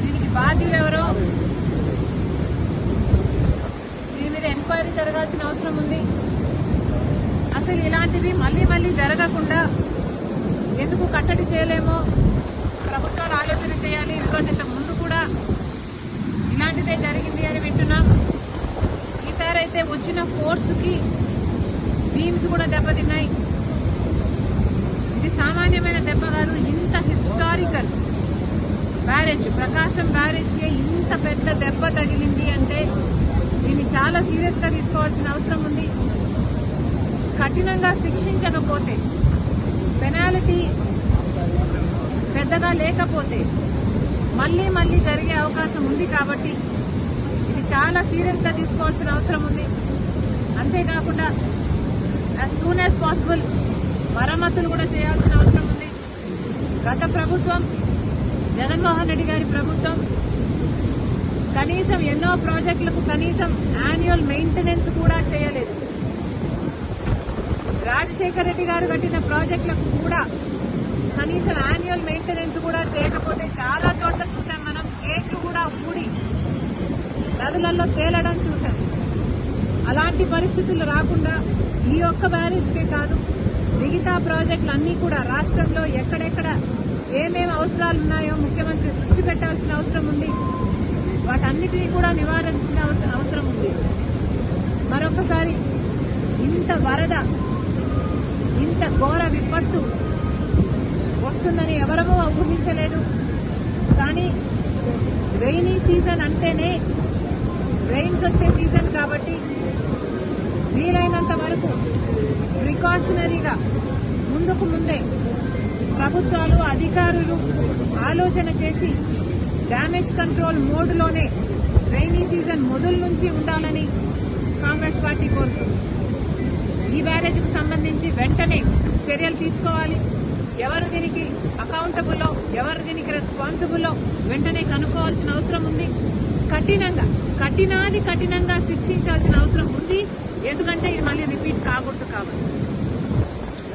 దీనికి బాధ్యులు ఎవరో దీని మీద ఎంక్వైరీ జరగాల్సిన అవసరం ఉంది. అసలు ఇలాంటివి మళ్ళీ మళ్ళీ జరగకుండా ఎందుకు కట్టడి చేయలేమో ప్రభుత్వాలు ఆలోచన చేయాలి. బికాజ్ ఇంత ముందు కూడా ఇలాంటిదే జరిగింది అని వింటున్నాం. ఈసారి అయితే వచ్చిన ఫోర్స్కి బీమ్స్ కూడా దెబ్బతిన్నాయి. ఇది సామాన్యమైన దెబ్బ కాదు. ఇంత హిస్టారికల్ బ్యారేజ్, ప్రకాశం బ్యారేజ్కి ఇంత పెద్ద దెబ్బ తగిలింది అంటే దీన్ని చాలా సీరియస్ గా తీసుకోవాల్సిన అవసరం ఉంది. కఠినంగా శిక్షించకపోతే, పెనాల్టీ పెద్దగా లేకపోతే మళ్ళీ మళ్ళీ జరిగే అవకాశం ఉంది. కాబట్టి ఇది చాలా సీరియస్ గా తీసుకోవాల్సిన అవసరం ఉంది. అంతేకాకుండా యాజ్ సూన్ యాజ్ పాసిబుల్ మరమ్మతులు కూడా చేయాల్సిన అవసరం ఉంది. గత ప్రభుత్వం, జగన్మోహన్ రెడ్డి గారి ప్రభుత్వం కనీసం ఎన్నో ప్రాజెక్టులకు కనీసం యాన్యువల్ మెయింటెనెన్స్ కూడా చేయలేదు. రాజశేఖర్ రెడ్డి గారు కట్టిన ప్రాజెక్టులకు కూడా కనీసం యాన్యువల్ మెయింటెనెన్స్ కూడా చేయకపోతే చాలా చోట్ల చూసాం మనం. గేట్లు కూడా ఊడి నదులలో తేలడం చూసాం. అలాంటి పరిస్థితులు రాకుండా ఈ ఒక్క బ్యారేజ్కే కాదు, మిగతా ప్రాజెక్టులన్నీ కూడా రాష్ట్రంలో ఎక్కడెక్కడ ఏమేమి అవసరాలు ఉన్నాయో ముఖ్యమంత్రి దృష్టి పెట్టాల్సిన అవసరం ఉంది. వాటన్నిటినీ కూడా నివారించిన అవసరం ఉంది. మరొకసారి ఇంత వరద, ఇంత ఘోర విపత్తు వస్తుందని ఎవరమూ ఊహించలేదు. కానీ రెయినీ సీజన్ అంటేనే రెయిన్స్ వచ్చే సీజన్ కాబట్టి వీలైనంత వరకు ప్రికాషనరీగా ముందుకు ముందే ప్రభుత్వాలు, అధికారులు ఆలోచన చేసి డ్యామేజ్ కంట్రోల్ మోడ్లోనే రెయినీ సీజన్ మొదలు నుంచి ఉండాలని కాంగ్రెస్ పార్టీ కోరుతుంది. ఈ బ్యారేజ్కు సంబంధించి వెంటనే చర్యలు తీసుకోవాలి. ఎవరు దీనికి అకౌంటబుల్లో, ఎవరు దీనికి రెస్పాన్సిబుల్లో వెంటనే కనుక్కోవాల్సిన అవసరం ఉంది. కఠినంగా శిక్షించాల్సిన అవసరం ఉంది. ఎందుకంటే ఇది మళ్ళీ రిపీట్ కాకూడదు కాబట్టి.